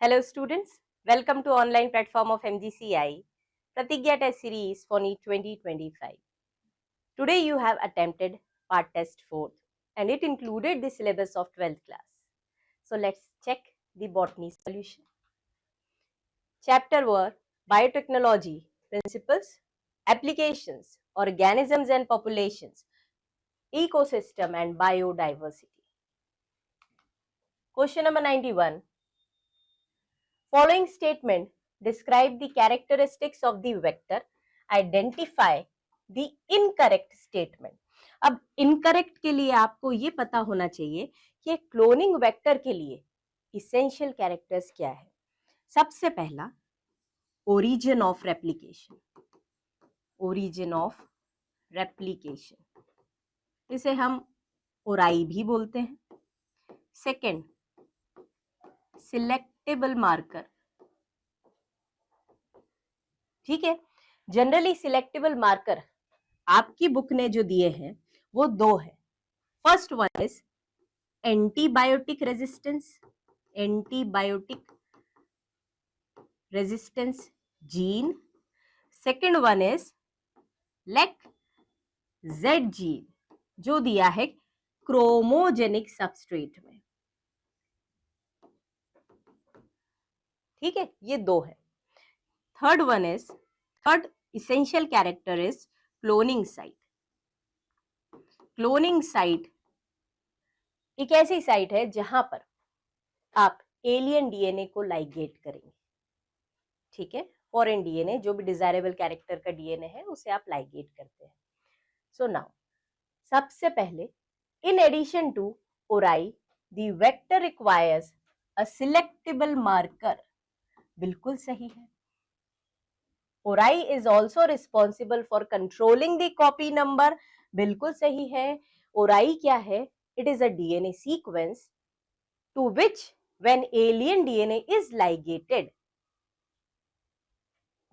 Hello students, welcome to online platform of MGCI, Pratigya test series for NEET 2025. Today you have attempted part test 4th and it included the syllabus of 12th class. So let's check the botany solution. Chapter were Biotechnology, Principles, Applications, Organisms and Populations, Ecosystem and Biodiversity. Question number 91. Following statement describe the characteristics of the vector, identify the incorrect statement. अब incorrect के लिए आपको ये पता होना चाहिए कि cloning vector के लिए इसेंशियल कैरेक्टर्स क्या है। सबसे पहला origin of replication, origin of replication, इसे हम ओराई भी बोलते हैं। सेकेंड सिलेक्टेबल मार्कर, ठीक है। जनरली सिलेक्टेबल मार्कर आपकी बुक ने जो दिए हैं वो दो है। First one is antibiotic resistance, antibiotic resistance gene. Second one is lake Z gene जो दिया है क्रोमोजेनिक सबस्ट्रेट में, ठीक है। ये दो है। Third one is, third essential character is cloning site. Cloning site एक ऐसी साइट है जहां पर आप एलियन डीएनए को लाइगेट करेंगे, ठीक है। फॉरेन डीएनए जो भी डिजायरेबल कैरेक्टर का डीएनए है उसे आप लाइगेट करते हैं। सो नाउ सबसे पहले in addition to ori the vector requires a selectable marker, बिल्कुल सही है। Ori is also responsible for controlling the copy number, बिल्कुल सही है। ओराई क्या है? It is a DNA sequence to which when alien DNA is ligated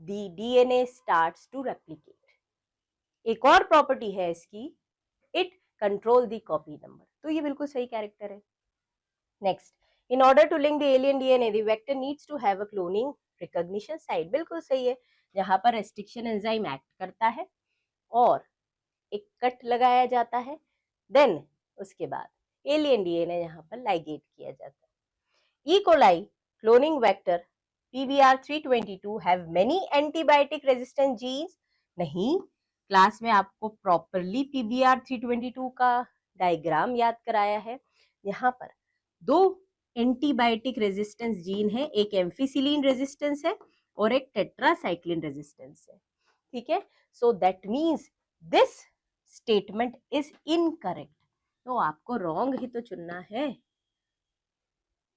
the DNA starts to replicate. एक और प्रॉपर्टी है इसकी, it control the copy number, तो ये बिल्कुल सही कैरेक्टर है। Next, in order to link the alien DNA, the vector needs to have a cloning recognition site, बिल्कुल सही है। जहां पर रेस्ट्रिक्शन एंजाइम एक्ट करता है और एक कट लगाया जाता है, देन उसके बाद एलियन डीएनए यहाँ पर लाइगेट किया जाता है। E coli cloning vector PBR322 have many antibiotic resistant genes, नहीं। क्लास में आपको प्रॉपरली PBR322 का डायग्राम याद कराया है। यहाँ पर दो एंटीबायोटिक रेजिस्टेंस जीन है, एक एम्फिसिलिन रेजिस्टेंस है और एक टेट्रासाइक्लिन रेजिस्टेंस है, ठीक है। So that means this statement is incorrect, तो आपको रॉन्ग ही तो चुनना है,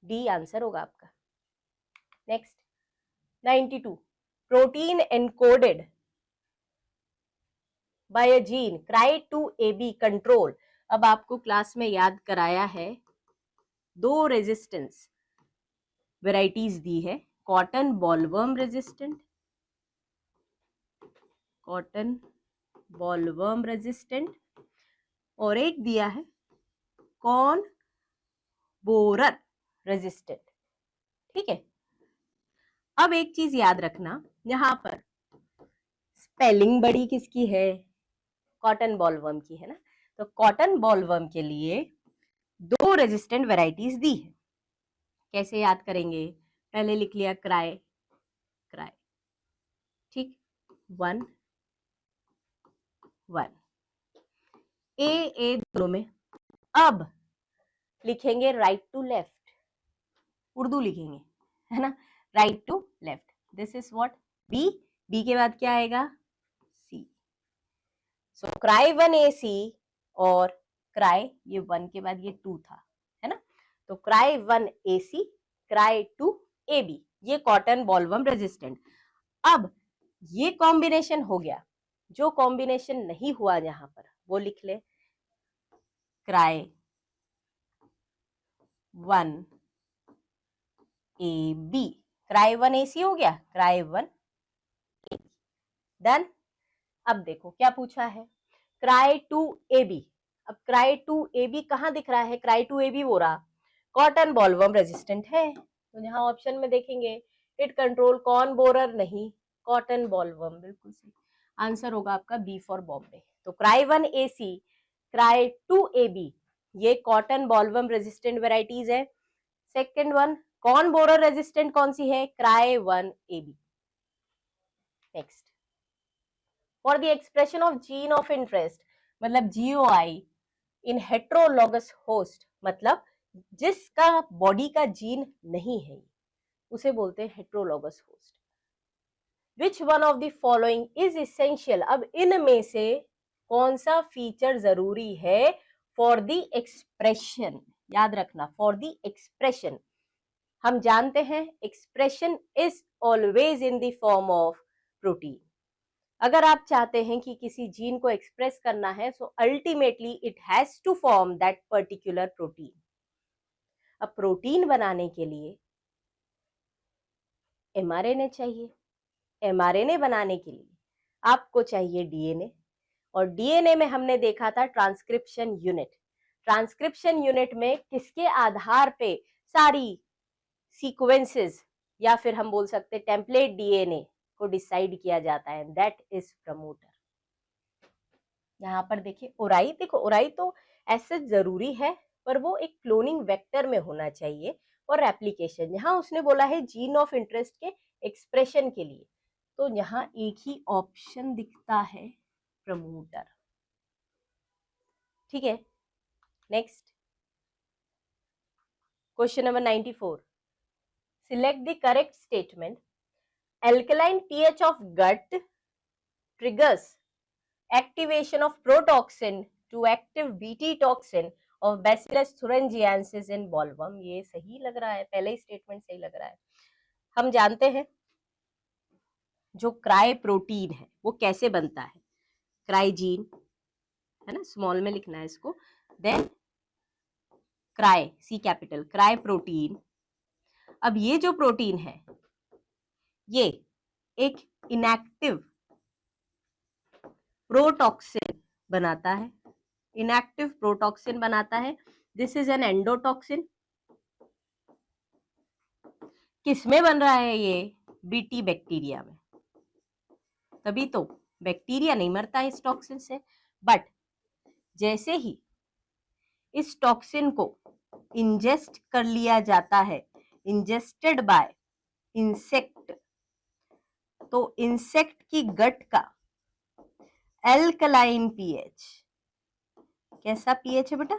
डी आंसर होगा आपका। Next 92 protein encoded bye a gene CRY2AB control. अब आपको क्लास में याद कराया है दो रेजिस्टेंस वेराइटीज दी है, cotton bollworm resistant, cotton bollworm resistant, और एक दिया है कॉर्न बोरर रेजिस्टेंट, ठीक है। अब एक चीज याद रखना, यहां पर स्पेलिंग बड़ी किसकी है? कॉटन बॉलवर्म की है ना। तो कॉटन बॉलवर्म के लिए दो रेजिस्टेंट वेराइटीज दी है, कैसे याद करेंगे? पहले लिख लिया क्राई, क्राई, ठीक, 1 1 ए दोनों में। अब लिखेंगे राइट टू लेफ्ट, उर्दू लिखेंगे, है ना, right to left. This is what B, B के बाद क्या आएगा? सी। सो CRY1AC और क्राई, ये 1 के बाद ये 2 था, है ना। तो CRY1AC, CRY2AB, ये कॉटन बॉलवर्म रेजिस्टेंट। अब ये कॉम्बिनेशन हो गया, जो कॉम्बिनेशन नहीं हुआ यहां पर वो लिख ले CRY1AB, CRY1AC हो गया, CRY1AB डन। अब देखो क्या पूछा है, CRY2AB। अब CRY2AB कहां दिख रहा है? CRY2AB हो रहा कॉटन बॉलवर्म रेजिस्टेंट है, तो यहाँ ऑप्शन में देखेंगे इट कंट्रोल कॉर्न बोरर, नहीं, कॉटन बॉलवर्म, बिल्कुल सही आंसर होगा आपका बी फॉर बॉम्बे। तो क्राई 1AC, क्राई 2AB ये कॉटन बॉलवर्म रेजिस्टेंट वेराइटीज है। Second one corn borer resistant कौन सी है, cry 1AB। Next, for the expression of gene of interest, मतलब GOI इन हेट्रोलॉगस होस्ट, मतलब जिसका बॉडी का जीन नहीं है उसे बोलते हैं heterologous host. Which one of the following is essential, अब इनमें से कौन सा फीचर जरूरी है फॉर द एक्सप्रेशन, याद रखना फॉर द एक्सप्रेशन। हम जानते हैं expression is always in the form of protein. अगर आप चाहते हैं कि किसी जीन को एक्सप्रेस करना है so ultimately it has to form that particular protein. अब प्रोटीन बनाने के लिए mRNA चाहिए, mRNA बनाने के लिए आपको चाहिए DNA, और DNA में हमने देखा था ट्रांसक्रिप्शन यूनिट। ट्रांसक्रिप्शन यूनिट में किसके आधार पे सारी सीक्वेंसेस या फिर हम बोल सकते टेम्पलेट DNA को डिसाइड किया जाता है, दैट इज प्रमोटर। यहाँ पर देखिए ओराई, देखो ओराई तो ऐसे जरूरी है पर वो एक क्लोनिंग वेक्टर में होना चाहिए और रेप्लिकेशन। यहाँ उसने बोला है जीन ऑफ इंटरेस्ट के एक्सप्रेशन के लिए, तो यहाँ एक ही ऑप्शन दिखता है प्रमोटर। ठीक है, next question number 94, select the correct statement. Alkaline pH of gut triggers activation of protoxin to active Bt toxin of Bacillus thuringiensis in bollworm। ये सही लग रहा है, पहले ही स्टेटमेंट सही लग रहा है। हम जानते हैं जो क्राई प्रोटीन है वो कैसे बनता है, क्राइजीन है ना, स्मॉल में लिखना है इसको, देन क्राई सी कैपिटल, क्राई प्रोटीन। अब ये जो प्रोटीन है ये एक इनएक्टिव प्रोटॉक्सिन बनाता है, इनएक्टिव प्रोटॉक्सिन बनाता है। This is an endotoxin. किसमें बन रहा है ये, बीटी बैक्टीरिया में, तभी तो बैक्टीरिया नहीं मरता इस टॉक्सिन से। बट जैसे ही इस टॉक्सिन को इंजेस्ट कर लिया जाता है, इंजेस्टेड बाय इंसेक्ट, तो इंसेक्ट की गट का एल्कलाइन पीएच, कैसा पीएच है बेटा,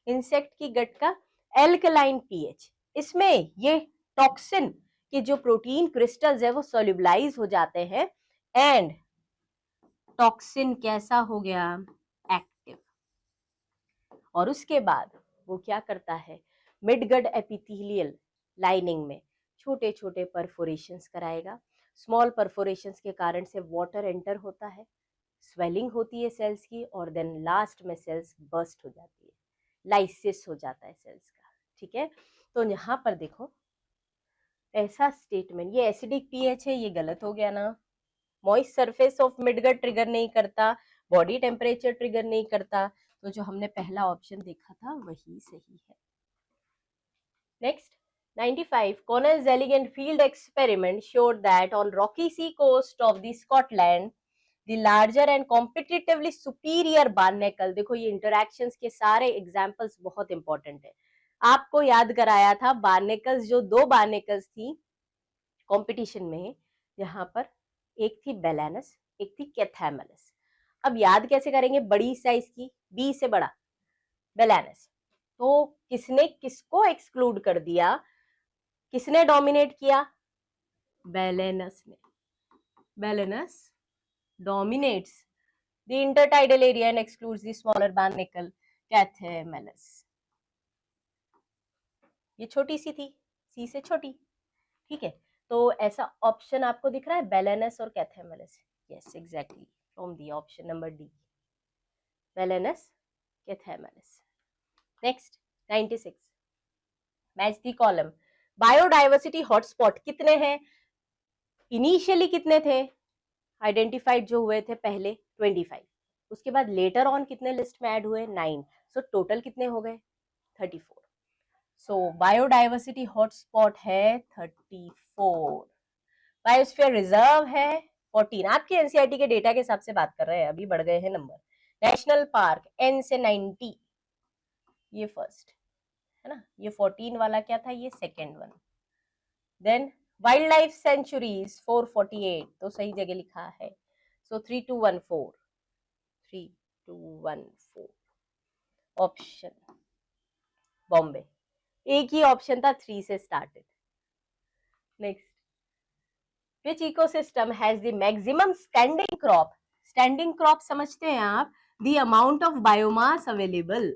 इंसेक्ट की गट का एल्कलाइन पीएच, इसमें ये टॉक्सिन के जो प्रोटीन क्रिस्टल्स है वो सोल्यूबलाइज हो जाते हैं एंड टॉक्सिन कैसा हो गया, एक्टिव। और उसके बाद वो क्या करता है, मिडगट एपिथेलियल लाइनिंग में छोटे छोटे परफोरेशंस कराएगा। स्मॉल परफोरेशंस के कारण से वाटर एंटर होता है, स्वेलिंग होती है सेल्स की, और देन लास्ट में सेल्स बर्स्ट हो जाती है, लाइसिस हो जाता है सेल्स का। ठीक है, तो यहाँ पर देखो ऐसा स्टेटमेंट, ये एसिडिक पीएच है, ये गलत हो गया ना। Moist surface of midgut trigger नहीं करता, बॉडी टेम्परेचर ट्रिगर नहीं करता, तो जो हमने पहला ऑप्शन देखा था वही सही है। Next 95, Connell's elegant field experiment showed that on rocky sea coast of the Scotland the larger and competitively superior barnacle, देखो ये इंटरैक्शंस के सारे एग्जांपल्स बहुत इंपॉर्टेंट है। आपको याद कराया था बार्नेकल्स, जो दो बार्नेकल्स थी कंपटीशन में, यहाँ पर एक थी बेलेनस, एक थी कैथेमलस। अब याद कैसे करेंगे, बड़ी साइज की, बी से बड़ा बेलेनस, तो किसने किसको एक्सक्लूड कर दिया, किसने डोमिनेट किया, बेलेनस ने। बेलेनस dominates the intertidal area and excludes the smaller barnacle Cathameles। ये छोटी सी थी, सी से छोटी। ठीक है, तो ऐसा ऑप्शन आपको दिख रहा है बेलेनस और Chthamalus. Yes exactly, from the option number D, Balanus Chthamalus. Next 96, match the column. Biodiversity hotspot कितने हैं, इनिशियली कितने थे आइडेंटिफाइड जो हुए थे पहले 25, उसके बाद लेटर ऑन कितने लिस्ट में ऐड हुए 9, सो टोटल कितने हो गए 34। सो बायोडाइवर्सिटी हॉटस्पॉट है 34, बायोस्फीयर रिजर्व है 14। आपके एनसीईआरटी के डेटा के हिसाब से बात कर रहे हैं, अभी बढ़ गए हैं नंबर। नेशनल पार्क एन से 90, ये फर्स्ट है ना, ये 14 वाला क्या था, ये second one. Then wild life sanctuaries 448, तो सही जगह लिखा है। So 3214, 3214 option Bombay. एक ही ऑप्शन था 3 से started. Next, which ecosystem has the maximum standing crop? Standing crop समझते हैं आप, the amount of biomass available,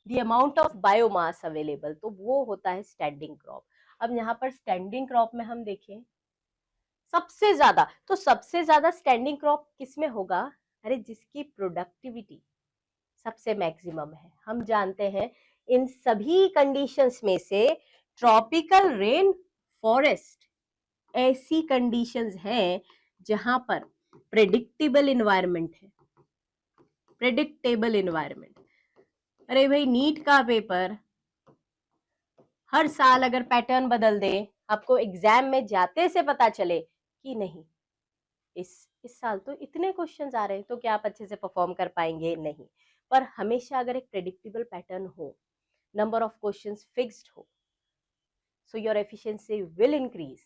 the amount of biomass available, तो वो होता है स्टैंडिंग क्रॉप। अब यहाँ पर स्टैंडिंग क्रॉप में हम देखें सबसे ज्यादा, तो सबसे ज्यादा स्टैंडिंग क्रॉप किसमें होगा? अरे जिसकी प्रोडक्टिविटी सबसे मैक्सिमम है। हम जानते हैं इन सभी कंडीशंस में से ट्रॉपिकल रेन फॉरेस्ट ऐसी कंडीशंस हैं जहां पर प्रेडिक्टेबल इन्वायरमेंट है, प्रेडिक्टेबल इन्वायरमेंट। अरे भाई नीट का पेपर हर साल अगर पैटर्न बदल दे, आपको एग्जाम में जाते से पता चले कि नहीं इस साल तो इतने क्वेश्चंस आ रहे हैं, तो क्या आप अच्छे से परफॉर्म कर पाएंगे? नहीं। पर हमेशा अगर एक प्रेडिक्टेबल पैटर्न हो, नंबर ऑफ क्वेश्चंस फिक्स्ड हो, so your efficiency will increase.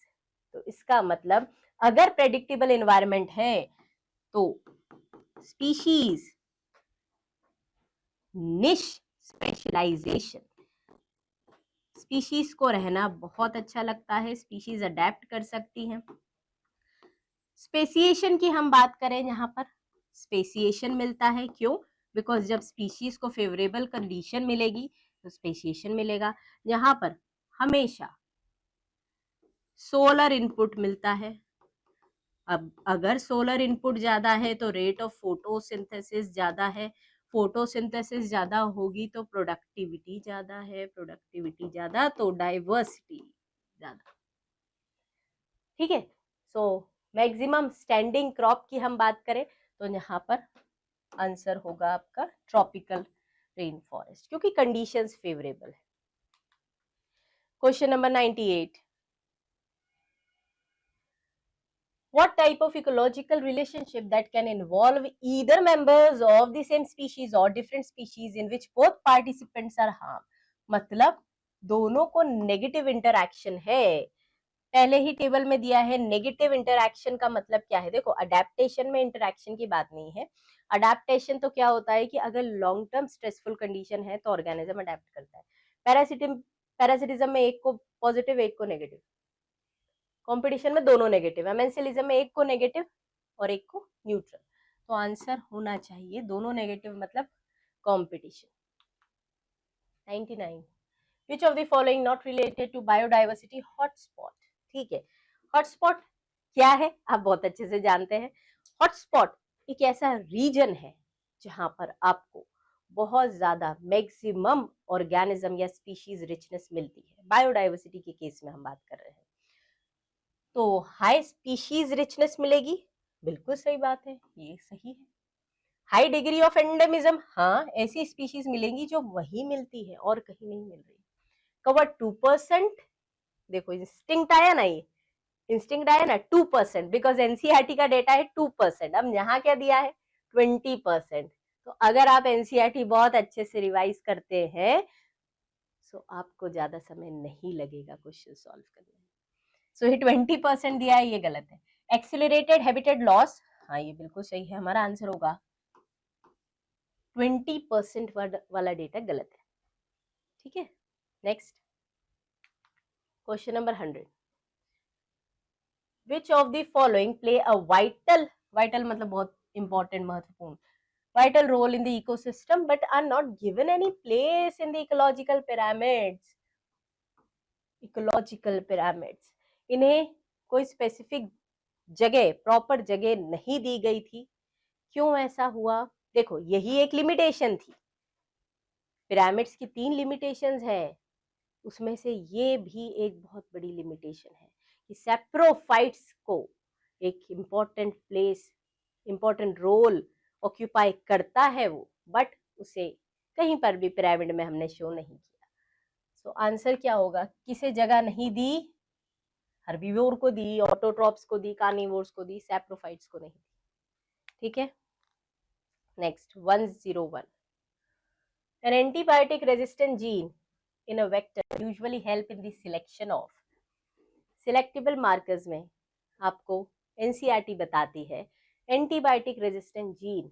तो इसका मतलब अगर प्रेडिक्टेबल एनवायरनमेंट है तो स्पीशीज निश स्पेशलाइजेशन, स्पीशीज को रहना बहुत अच्छा लगता है, स्पीशीज अडेप्ट कर सकती हैं। स्पेसिएशन की हम बात करें, यहाँ पर स्पेसिएशन मिलता है, क्यों? बिकॉज जब स्पीशीज को फेवरेबल कंडीशन मिलेगी तो स्पेसिएशन मिलेगा। यहाँ पर हमेशा सोलर इनपुट मिलता है। अब अगर सोलर इनपुट ज्यादा है तो रेट ऑफ फोटोसिंथेसिस ज्यादा है, फोटोसिंथेसिस ज्यादा होगी तो प्रोडक्टिविटी ज्यादा है, प्रोडक्टिविटी ज्यादा तो डाइवर्सिटी ज्यादा। ठीक है, सो मैक्सिमम स्टैंडिंग क्रॉप की हम बात करें तो यहाँ पर आंसर होगा आपका ट्रॉपिकल रेन फॉरेस्ट, क्योंकि कंडीशंस फेवरेबल है। Question number 98, what type of ecological relationship that can involve either members of the same species or different species in which both participants are harmed? मतलब दोनों को negative interaction है, पहले ही table में दिया है। नेगेटिव इंटरैक्शन का मतलब क्या है? देखो अडेप्टेशन में इंटरैक्शन की बात नहीं है। अडेप्टेशन तो क्या होता है कि अगर लॉन्ग टर्म स्ट्रेसफुल कंडीशन है तो ऑर्गेनिज्म अडेप्ट करता है। पैरासिटिज्म में एक को पॉजिटिव एक को नेगेटिव, कंपटीशन में दोनों नेगेटिव है, मेंसिलिज्म में एक को नेगेटिव और एक को न्यूट्रल। तो आंसर होना चाहिए दोनों नेगेटिव, मतलब competition. 99, which of the following not related to biodiversity hotspot? ठीक है, हॉटस्पॉट क्या है आप बहुत अच्छे से जानते हैं। हॉटस्पॉट एक ऐसा रीजन है जहां पर आपको बहुत ज्यादा मैक्सिमम ऑर्गेनिज्म या स्पीशीज रिचनेस मिलती है। बायोडाइवर्सिटी के केस में हम बात कर रहे हैं, तो हाई स्पीशीज रिचनेस मिलेगी, बिल्कुल सही बात है, ये सही है। हाई डिग्री ऑफ एंडेमिज्म, हाँ ऐसी स्पीशीज मिलेंगी जो वही मिलती है और कहीं नहीं मिल रही। कवर 2%, देखो इंस्टिंक्ट आया ना, ये इंस्टिंक्ट आया ना 2%, बिकॉज एनसीईआरटी का डेटा है 2%। अब यहाँ क्या दिया है 20%। तो अगर आप एनसीईआरटी बहुत अच्छे से रिवाइज करते हैं तो आपको ज्यादा समय नहीं लगेगा क्वेश्चन सॉल्व करने में। सो ये 20% दिया है, ये गलत है। एक्सिलरेटेड हैबिटेट लॉस, हाँ ये बिल्कुल सही है, हमारा आंसर होगा 20% वाला डेटा गलत है। ठीक है, next question number 100, which of the following play a vital, vital मतलब बहुत इंपॉर्टेंट महत्वपूर्ण, vital role in the ecosystem but are not given any place in the ecological pyramids? Ecological pyramids, इन्हें कोई स्पेसिफिक जगह, प्रॉपर जगह नहीं दी गई थी। क्यों ऐसा हुआ? देखो यही एक लिमिटेशन थी, पिरामिड्स की 3 लिमिटेशंस है, उसमें से ये भी एक बहुत बड़ी लिमिटेशन है कि सैप्रोफाइट्स को एक important place, important role occupy करता है वो, बट उसे कहीं पर भी पिरामिड में हमने शो नहीं किया। सो आंसर क्या होगा, किसे जगह नहीं दी, हर्बीवोर को दी, ऑटोट्रॉप्स को दी, कार्निवोर्स को दी, सैप्रोफाइट्स को नहीं दी। ठीक है, next 101, an antibiotic resistant gene in a vector usually help in the selection of selectable markers में आपको एनसीईआरटी बताती है एंटीबायोटिक रेजिस्टेंट जीन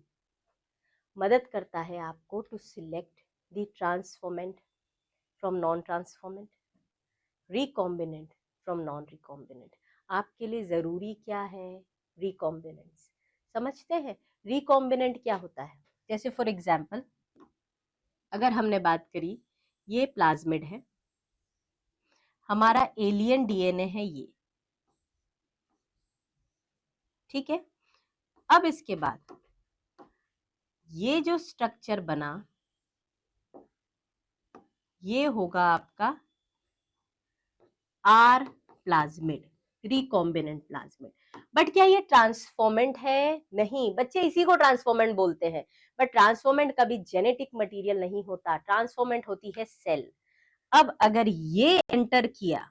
मदद करता है आपको to select the transformant from non transformant, recombinant from non recombinant. आपके लिए जरूरी क्या है, रिकॉम्बिनेंट्स समझते हैं। रिकॉम्बिनेंट क्या होता है, जैसे फॉर एग्जाम्पल अगर हमने बात करी, ये प्लाज्मिड है, हमारा एलियन डीएनए है ये, ठीक है। अब इसके बाद ये जो स्ट्रक्चर बना ये होगा आपका R plasmid, recombinant plasmid. But क्या ये ट्रांसफॉर्मेंट है, नहीं, बच्चे इसी को ट्रांसफॉर्मेंट बोलते हैं, बट ट्रांसफॉर्मेंट कभी जेनेटिक मटेरियल नहीं होता, ट्रांसफॉर्मेंट होती है सेल। अब अगर ये एंटर किया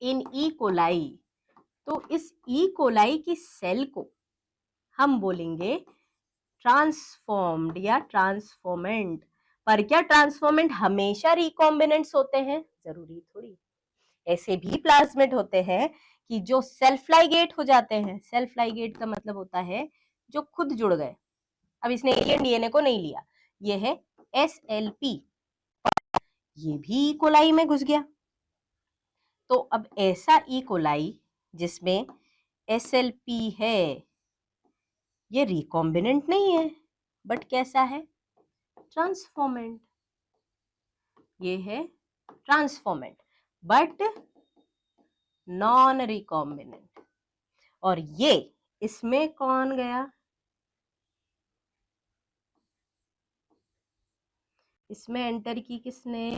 इन ई कोलाई, तो इस ई कोलाई की सेल को हम बोलेंगे ट्रांसफॉर्म्ड या ट्रांसफॉर्मेंट। पर क्या ट्रांसफॉर्मेंट हमेशा रिकॉम्बिनेंट्स होते हैं, जरूरी थोड़ी। ऐसे भी प्लाज्मिड होते हैं कि जो सेल्फ लाइगेट हो जाते हैं। सेल्फ लाइगेट का मतलब होता है जो खुद जुड़ गए। अब इसने एलियन डीएनए को नहीं लिया, ये है SLP, ये भी ई कोलाई में घुस गया। तो अब ऐसा ई कोलाई जिसमें SLP है, ये रिकॉम्बिनेंट नहीं है, बट कैसा है, ट्रांसफॉर्मेंट। ये है ट्रांसफॉर्मेंट बट नॉन रिकॉम्बिनेंट। और ये इसमें कौन गया, इसमें एंटर की किसने,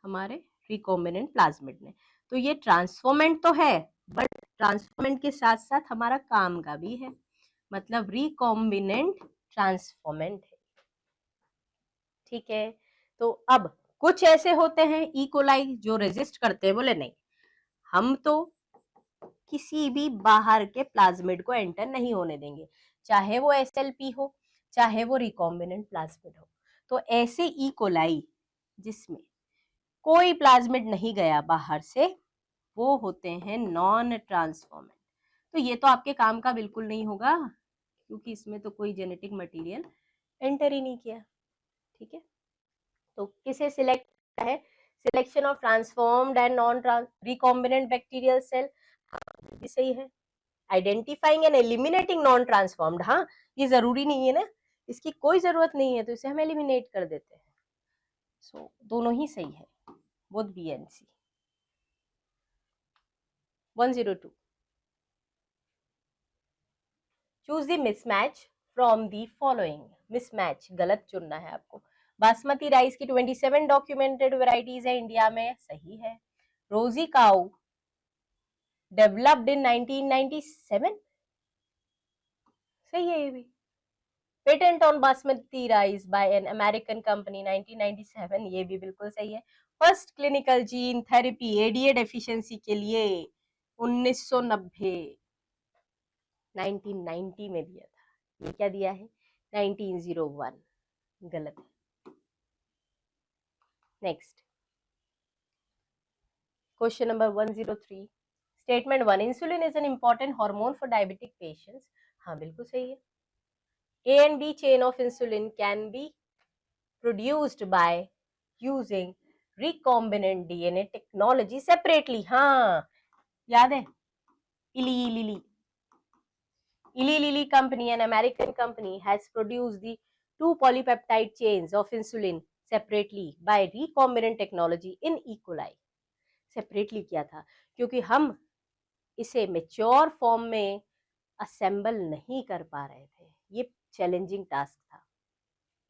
हमारे रिकॉम्बिनेंट प्लाज्मिड ने। तो ये ट्रांसफॉर्मेंट तो है, बट ट्रांसफॉर्मेंट के साथ साथ हमारा काम का भी है, मतलब रिकॉम्बिनेंट ट्रांसफॉर्मेंट है। ठीक है, तो अब कुछ ऐसे होते हैं ई कोलाई जो रेजिस्ट करते हैं, बोले नहीं, हम तो किसी भी बाहर के प्लाज्मिड को एंटर नहीं होने देंगे, चाहे वो SLP हो, चाहे वो रिकॉम्बिनेंट प्लाज्मिड हो। तो ऐसे ई कोलाई जिसमें कोई प्लाज्मिड नहीं गया बाहर से, वो होते हैं नॉन ट्रांसफॉर्मेंट। तो ये तो आपके काम का बिल्कुल नहीं होगा, क्योंकि इसमें तो कोई जेनेटिक मटेरियल एंटर ही नहीं किया। ठीक है, तो किसे सिलेक्ट करना है, selection of transformed and non recombinant bacterial cell, ये सही है। Identifying and eliminating non transformed, हाँ ये जरूरी नहीं है ना, इसकी कोई जरूरत नहीं है, तो इसे हम एलिमिनेट कर देते हैं। सो दोनों ही सही है, both B and C. 102, choose the mismatch from the following. Mismatch गलत चुनना है आपको। बासमती राइस की 27 डॉक्यूमेंटेड वेराइटीज है इंडिया में, सही है। रोजी काऊ डेवलप्ड इन 1997, सही है ये भी। Patent on basmati rice by an American company 1997, ये भी बिल्कुल सही है। First clinical gene therapy ADA deficiency के लिए 1990 1990 में दिया था, ये क्या दिया है 1901, गलत है। Next question number 103, statement 1, insulin is an important hormone for diabetic patients, हाँ बिल्कुल सही है। A and B chain of insulin can be produced by using recombinant DNA technology separately, हाँ याद है, Eli Lilly company, an American company, has produced the 2 polypeptide chains of insulin separately by recombinant technology in E. coli। Separately किया था क्योंकि हम इसे mature form में assemble नहीं कर पा रहे थे, ये चैलेंजिंग टास्क था,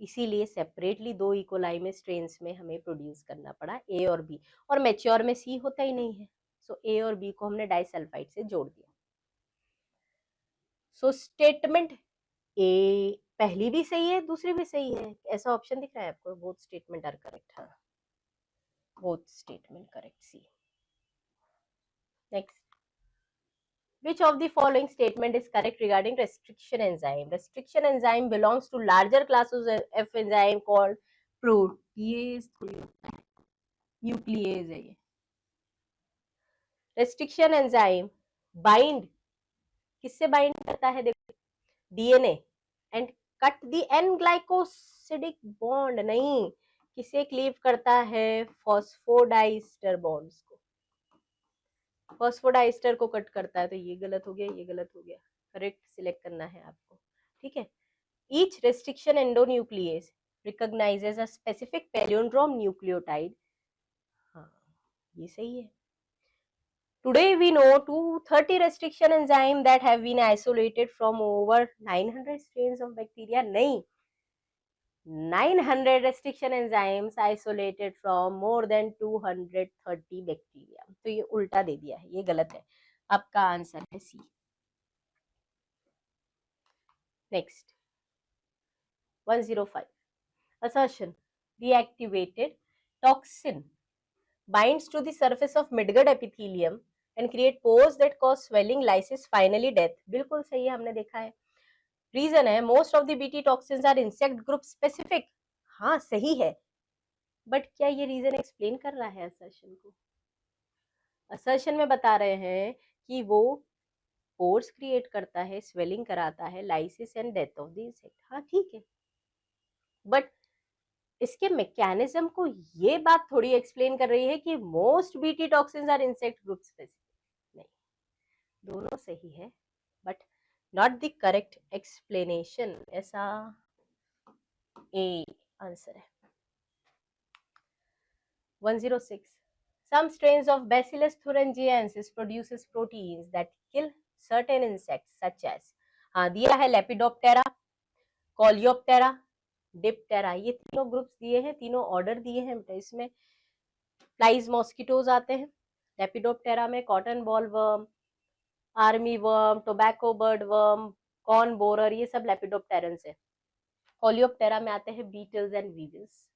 इसीलिए सेपरेटली 2 ई कोलाई में स्ट्रेन्स में हमें प्रोड्यूस करना पड़ा, ए और बी, और मेच्योर में सी होता ही नहीं है, सो ए और बी को हमने डाइसल्फाइड से जोड़ दिया। सो स्टेटमेंट ए पहली भी सही है, दूसरी भी सही है, ऐसा ऑप्शन दिख रहा है आपको? Both statement are correct. हाँ, both statement correct, C. Next, which of the following statement is correct regarding restriction enzyme? Restriction enzyme belongs to larger classes of enzyme called protease, nuclease है ये। Restriction enzyme bind किससे bind करता है? देखो, DNA and cut the N glycosidic bond, नहीं, किसे cleave करता है? फॉस्फोडाइस्टर बॉन्ड्स को, फॉस्फोडाइस्टर को कट करता है। तो ये गलत हो गया, ये गलत हो गया, करेक्ट सिलेक्ट करना है आपको, ठीक है। Each restriction endonuclease recognizes a specific palindrome nucleotide, हाँ ये सही है। Today we know 230 restriction enzyme that have been isolated from over 900 strains of bacteria, नहीं, 900 restriction enzymes isolated from more than 230 bacteria, तो ये उल्टा दे दिया है, ये गलत है, आपका आंसर है C. Next 105, assertion, the activated toxin binds to the surface of midgut epithelium and create pores that cause swelling, lysis, finally death, बिल्कुल सही है, हमने देखा है। रीजन है most of the BT toxins are insect group specific, हाँ सही है, बट क्या ये रीजन एक्सप्लेन कर रहा है असर्शन को? असर्शन में बता रहे हैं कि वो पोर्स क्रिएट करता है, स्वेलिंग कराता है, lysis and death of the insect, हाँ ठीक है, बट इसके मैकेनिज्म को ये बात थोड़ी एक्सप्लेन कर रही है कि most BT toxins are insect group specific, नहीं, दोनों सही है but not the correct explanation, ऐसा ए आंसर है। 106, some strains of Bacillus thuringiensis produces proteins that kill certain insects such as, हाँ दिया है लेपिडोप्टेरा, कॉलियोप्टेरा, डिप्टेरा, ये तीनों ग्रुप्स दिए हैं, तीनों ऑर्डर दिए हैं बेटा, इसमें फ्लाइज मॉस्किटोज आते हैं, लेपिडोप्टेरा में cotton ball worm, army worm, tobacco bird worm, corn borer, ये सब लेपिडोप्टेरन्स है। कॉलियोप्टेरा में आते हैं बीटल्स एंड वीविल्स,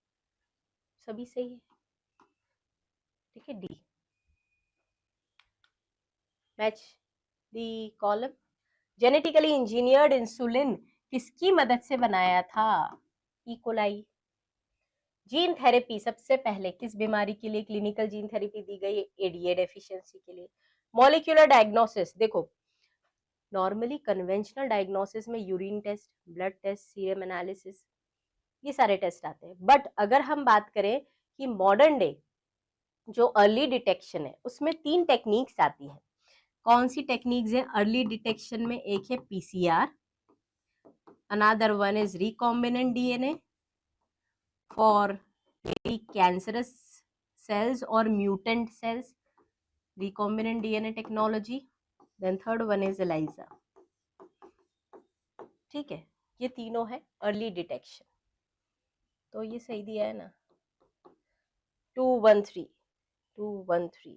सभी सही है, ठीक है। D, match the column. Genetically engineered insulin किसकी मदद से बनाया था? इकोलाई। जीन थेरेपी सबसे पहले किस बीमारी के लिए क्लिनिकल जीन थेरेपी दी गई? एडीए डेफिशिएंसी के लिए। मॉलिक्यूलर डायग्नोसिस, देखो नॉर्मली कन्वेंशनल डायग्नोसिस में urine test, blood test, serum analysis, ये सारे टेस्ट आते हैं, बट अगर हम बात करें कि मॉडर्न डे जो अर्ली डिटेक्शन है उसमें 3 टेक्निक्स आती हैं। कौन सी टेक्निक्स है अर्ली डिटेक्शन में? एक है PCR, another one is recombinant DNA for cancerous cells और mutant cells, recombinant DNA technology, then third one is ELISA, ठीक है। ये तीनों है अर्ली डिटेक्शन, तो ये सही दिया है ना, 213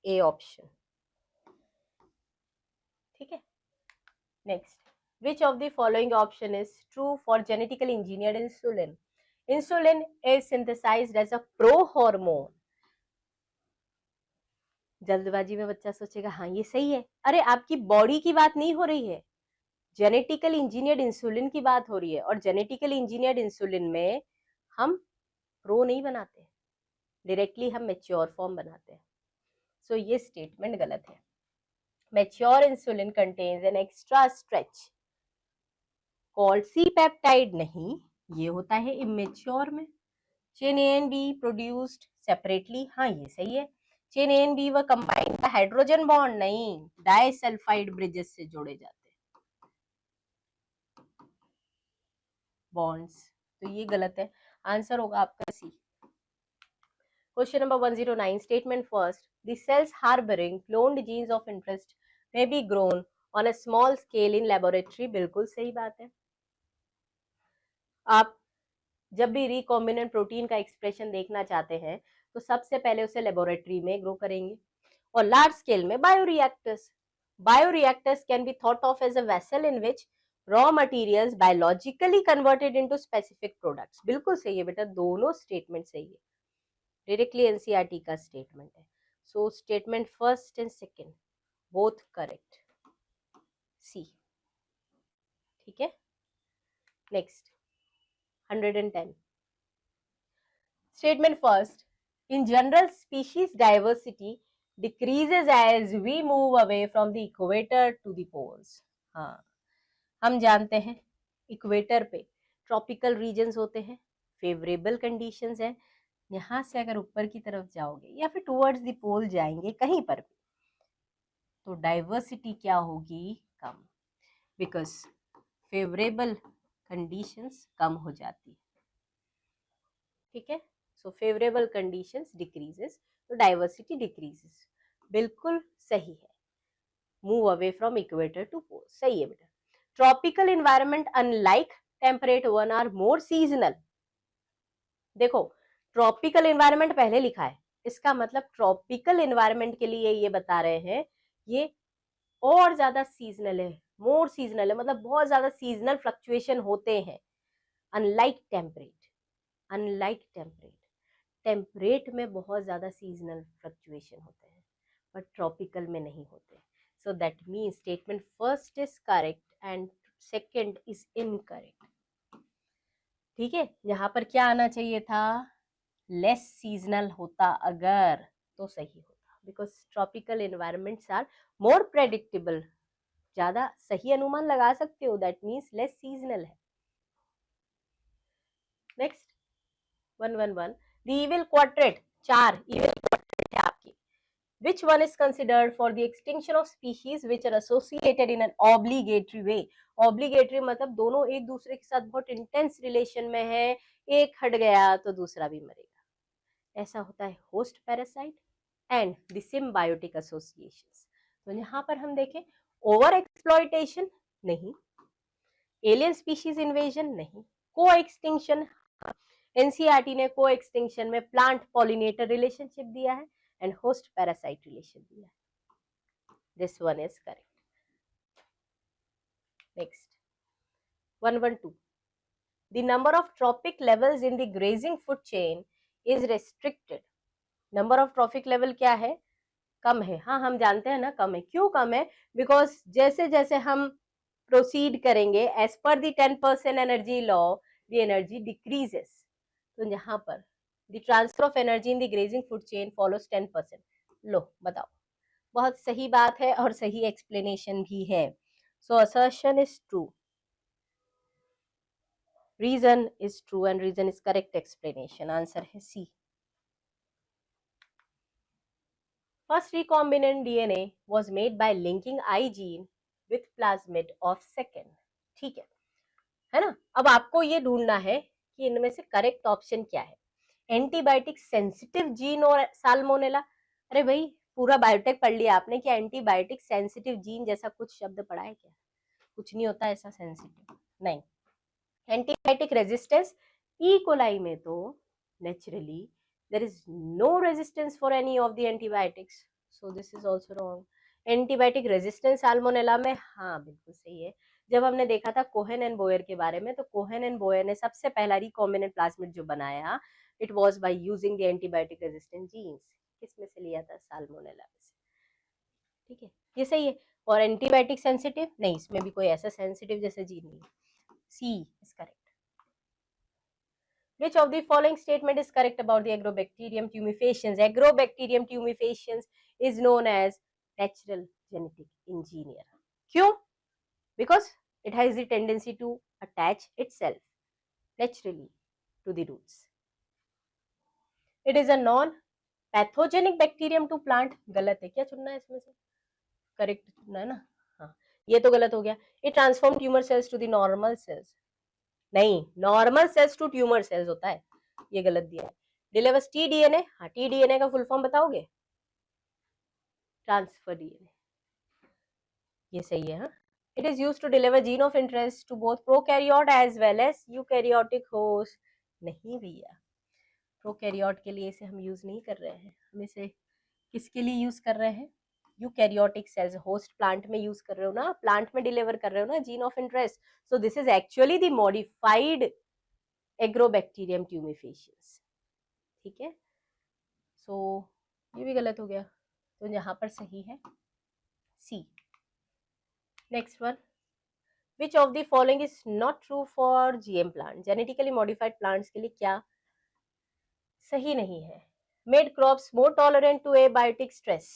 ए ऑप्शन, ठीक है। Next, which of the following option is true for genetically engineered insulin? Insulin is synthesized as a prohormone. जल्दबाजी में बच्चा सोचेगा हाँ ये सही है, अरे आपकी बॉडी की बात नहीं हो रही है, जेनेटिकली इंजीनियर्ड इंसुलिन की बात हो रही है, और जेनेटिकली इंजीनियर्ड इंसुलिन में हम प्रो नहीं बनाते, डायरेक्टली हम मैच्योर फॉर्म बनाते हैं, सो ये स्टेटमेंट गलत है। Mature insulin contains an extra stretch called C peptide, नहीं, ये होता है इमेच्योर में। Chain A and B produced separately, हाँ ये सही है। चेन ए एंड बी व कंबाइंड का हाइड्रोजन बॉन्ड, नहीं, डाइसल्फाइड ब्रिजेस से जोड़े जाते हैं बॉन्ड्स, तो ये गलत है, आंसर होगा आपका C. Question number 109, statement first, the cells harbouring cloned genes of interest may be grown on a small scale in laboratory, बिल्कुल सही बात है। आप जब भी रिकॉम्बिनेंट प्रोटीन का एक्सप्रेशन देखना चाहते हैं तो सबसे पहले उसे लेबोरेटरी में ग्रो करेंगे, और लार्ज स्केल में bioreactors can be thought of as a vessel in which raw materials biologically converted into specific products. बिल्कुल सही है बेटा, दोनों स्टेटमेंट सही है, डायरेक्टली एनसीईआरटी का स्टेटमेंट है। So statement first and second both correct, C. ठीक है, next 110 statement first, in general species diversity decreases as we move away from the equator to the poles। हाँ, हम जानते हैं इक्वेटर पे ट्रॉपिकल रीजन्स होते हैं, फेवरेबल कंडीशंस हैं। यहाँ से अगर ऊपर की तरफ जाओगे या फिर टुवर्ड्स द पोल जाएंगे कहीं पर भी, तो डाइवर्सिटी क्या होगी? कम, बिकॉज फेवरेबल कंडीशंस कम हो जाती है। ठीक है, सो फेवरेबल कंडीशंस डिक्रीजेस तो डाइवर्सिटी डिक्रीजेस। बिल्कुल सही है, move away from equator to pole, सही है बेटा। Tropical environment unlike temperate one are more seasonal. देखो, ट्रॉपिकल एनवायरनमेंट पहले लिखा है, इसका मतलब ट्रॉपिकल एनवायरनमेंट के लिए ये बता रहे हैं ये और ज्यादा सीजनल है, मोर सीजनल है, मतलब बहुत ज्यादा सीजनल फ्लक्चुएशन होते हैं। Unlike temperate, unlike temperate, temperate में बहुत ज्यादा सीजनल फ्लक्चुएशन होते हैं, बट ट्रॉपिकल में नहीं होते। So that means statement first is correct and second is incorrect. ठीक है, यहाँ पर क्या आना चाहिए था? लेस सीजनल होता अगर तो सही होता, because tropical environments are more predictable, ज्यादा सही अनुमान लगा सकते हो, दैट मीन्स लेस सीजनल है। Next 111 the evil quadrate, 4 evil quadrate है आपकी। Which one is considered for the extinction of species which are associated in an obligatory way? Obligatory मतलब दोनों एक दूसरे के साथ बहुत इंटेंस रिलेशन में है, एक हट गया तो दूसरा भी मरेगा। ऐसा होता है host parasite and the symbiotic associations. तो यहाँ पर हम देखें, ओवर एक्सप्लॉइटेशन नहीं, एलियन स्पीशीज इन्वेजन नहीं, को एक्सटिंक्शन, एनसीईआरटी ने को एक्सटिंक्शन में प्लांट पॉलिनेटर रिलेशनशिप दिया है एंड होस्ट पैरासाइट रिलेशन दिया है। This one is correct. Next 112 the number of trophic levels in the grazing food chain is restricted. Number of trophic level क्या है? कम है। हाँ, हम जानते हैं ना कम है। क्यों कम है? बिकॉज जैसे जैसे हम प्रोसीड करेंगे as per the 10% energy law, the energy decreases. तो यहाँ पर the transfer of energy in the grazing food chain follows 10%। लो बताओ, बहुत सही बात है और सही एक्सप्लेनेशन भी है। So assertion is true, reason is true and reason is correct explanation. Answer है C. First recombinant DNA was made by linking I gene with plasmid of second। ठीक है ना? अब आपको ये ढूंढना है कि इनमें से करेक्ट ऑप्शन क्या है। एंटीबायोटिक सेंसिटिव जीन और साल्मोनेला। अरे भाई, पूरा बायोटेक पढ़ लिया आपने, क्या एंटीबायोटिक सेंसिटिव जीन जैसा कुछ शब्द पढ़ा है क्या? कुछ नहीं होता ऐसा सेंसिटिव, नहीं। एंटीबायोटिक रेजिस्टेंस, ई कोलाई में तो naturally there is no resistance for any of the antibiotics, so this is also wrong। Antibiotic resistance salmonella में, हाँ बिल्कुल सही है। जब हमने देखा था कोहेन एंड बोयर के बारे में, तो कोहेन एंड बोयर ने सबसे पहला रिकॉम्बिनेंट प्लाज्मिड जो बनाया, it was by using the antibiotic resistant genes. किसमें से लिया था? साल्मोनेला में से। ठीक है, ये सही है। और एंटीबायोटिक सेंसिटिव, नहीं, इसमें भी कोई ऐसा सेंसिटिव जैसा जीन नहीं। C is correct. Which of the following statement is correct about the Agrobacterium tumefaciens? Agrobacterium tumefaciens is known as natural genetic engineer. क्यों? Because it has the tendency to attach itself naturally to the roots. It is a non-pathogenic bacterium to plant। गलत है, क्या चुनना है इसमें से? Correct चुनना है ना? हाँ, ये तो गलत हो गया। It transforms tumor cells to the normal cells। नहीं, normal cells to tumour cells होता है, ये गलत दिया है। डिलीवर्स टी डीएनए, हाँ टी डीएनए का फुल फॉर्म बताओगे? ट्रांसफर डीएनए, ये सही है। हाँ, it is used to deliver gene of interest to both prokaryote as well as eukaryotic host. नहीं भैया, प्रोकैरियोट के लिए इसे हम यूज नहीं कर रहे हैं, हम इसे किसके लिए यूज कर रहे हैं? यूकैरियोटिक सेल्स, होस्ट प्लांट में यूज कर रहे हो ना, प्लांट में डिलीवर कर रहे हो ना gene of interest. So this is actually the modified Agrobacterium tumefaciens. ठीक है, सो ये भी गलत हो गया, तो यहाँ पर सही है C. Next one, which of the following is not true for GM plant. Genetically modified plants के लिए क्या सही नहीं है? Made crops more tolerant to abiotic stress.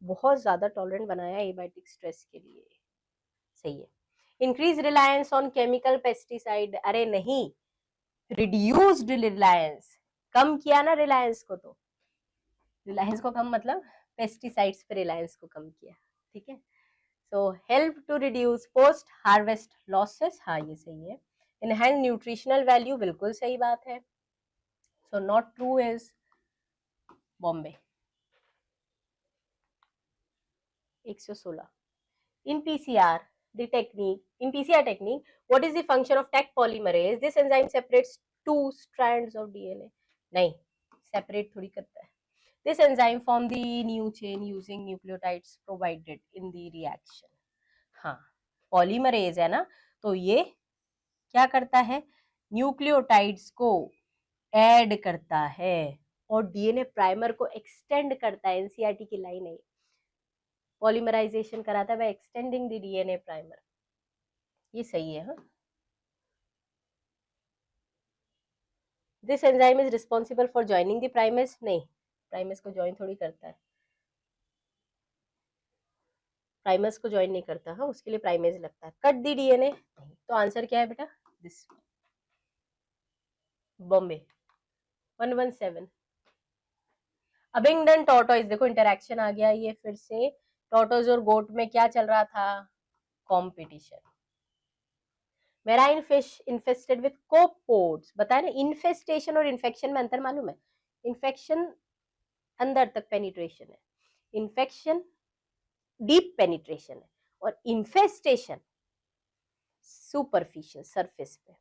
बहुत ज्यादा टॉलरेंट बनाया एबायोटिक स्ट्रेस के लिए. सही है. Increase reliance on chemical pesticide. अरे नहीं, रिड्यूस्ड रिलायंस, कम किया ना रिलायंस को. तो रिलायंस को कम मतलब पेस्टिसाइड्स पे रिलायंस को कम किया. ठीक है, so help to reduce post harvest losses. हाँ ये सही है. इनहैंस न्यूट्रिशनल वैल्यू, बिल्कुल सही बात है. So not true is Bombay. 116. In PCR, the technique, in PCR technique, what is the function of Taq polymerase? This enzyme separates two strands of DNA. नहीं, separate थोड़ी करता है. This enzyme form the new chain using nucleotides provided in the reaction. हाँ, polymerase है ना, तो ये क्या करता है? न्यूक्लियोटाइड्स को ऐड करता है और डीएनए प्राइमर को एक्सटेंड करता है. एनसीईआरटी की लाइन है. पॉलीमराइजेशन कराता है by extending the DNA primer. ये सही है. हाँ, this enzyme is responsible for joining the primase. नहीं, प्राइमेस को ज्वाइन थोड़ी करता है, प्राइमस को ज्वाइन नहीं करता. हाँ, उसके लिए प्राइमेज लगता है. Cut the DNA. तो आंसर क्या है बेटा? दिस, बॉम्बे. 117. अबिंगडन टॉर्टोइज. देखो इंटरैक्शन आ गया ये फिर से. टॉर्टोइज और गोट में क्या चल रहा था? Competition. Marine fish infested with copepods. बताया ना, इन्फेस्टेशन और इन्फेक्शन में अंतर मालूम है? इन्फेक्शन अंदर तक पेनिट्रेशन है, इन्फेक्शन डीप पेनिट्रेशन है, और इन्फेस्टेशन सुपरफिशियल सरफेस पे.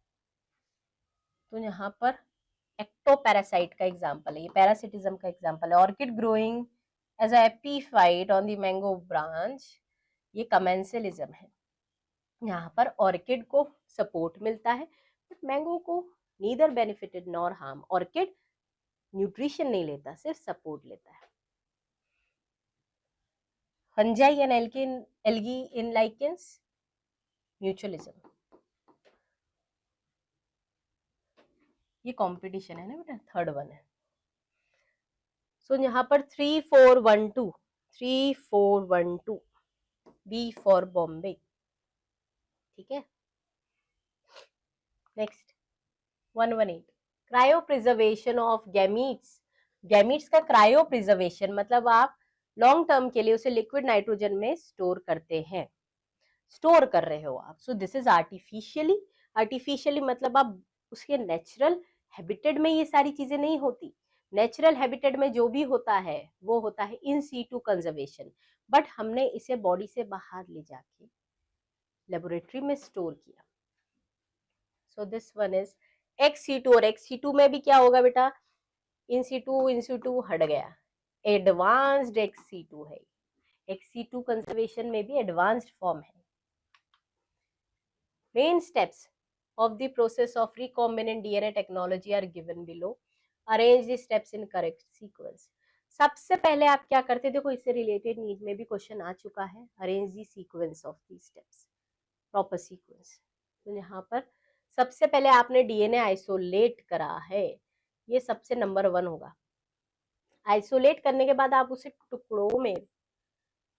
तो यहाँ पर एक्टोपैरासाइट का एग्जांपल है, ये पैरासिटिज्म का एग्जांपल है. Orchid growing as a epiphyte on the mango branch, ये कमेंसलिज्म है. यहाँ पर ऑर्किड को सपोर्ट मिलता है बट मैंगो को neither benefited nor harm. Orchid nutrition नहीं लेता, सिर्फ सपोर्ट लेता है. Fungi and algae in lichens, mutualism. ये कंपटीशन है ना बेटा, थर्ड वन है. सो यहाँ पर 3412, 3412, बी फॉर बॉम्बे. ठीक है, next 118. Cryo preservation of gametes. Gametes का क्रायो प्रिजर्वेशन मतलब आप लॉन्ग टर्म के लिए उसे लिक्विड नाइट्रोजन में स्टोर करते हैं, स्टोर कर रहे हो आप. सो दिस इज आर्टिफिशियली. आर्टिफिशियली मतलब आप उसके नेचुरल हैबिटेट में ये सारी चीजें नहीं होती. नेचुरल हैबिटेट में जो भी होता है वो होता है इन सीटू कंजर्वेशन, बट हमने इसे बॉडी से बाहर ले जाके लेबोरेटरी में स्टोर किया. So this one is x-C2. और एक्स-सी2 में भी क्या होगा बेटा? इन सीटू हट गया, एडवांस्ड एक्स-सी2 है. एक्स-सी2 कंजर्वेशन में भी एडवांस्ड फॉर्म है. Main steps of the process of recombinant DNA technology are given below. Arrange the steps in correct sequence. सबसे पहले आप क्या करते, देखो इससे रिलेटेड नीट में भी क्वेश्चन आ चुका है. Arrange the sequence of the steps, proper sequence. तो यहाँ पर सबसे पहले आपने डीएनए आइसोलेट करा है, ये सबसे नंबर 1 होगा. आइसोलेट करने के बाद आप उसे टुकड़ों में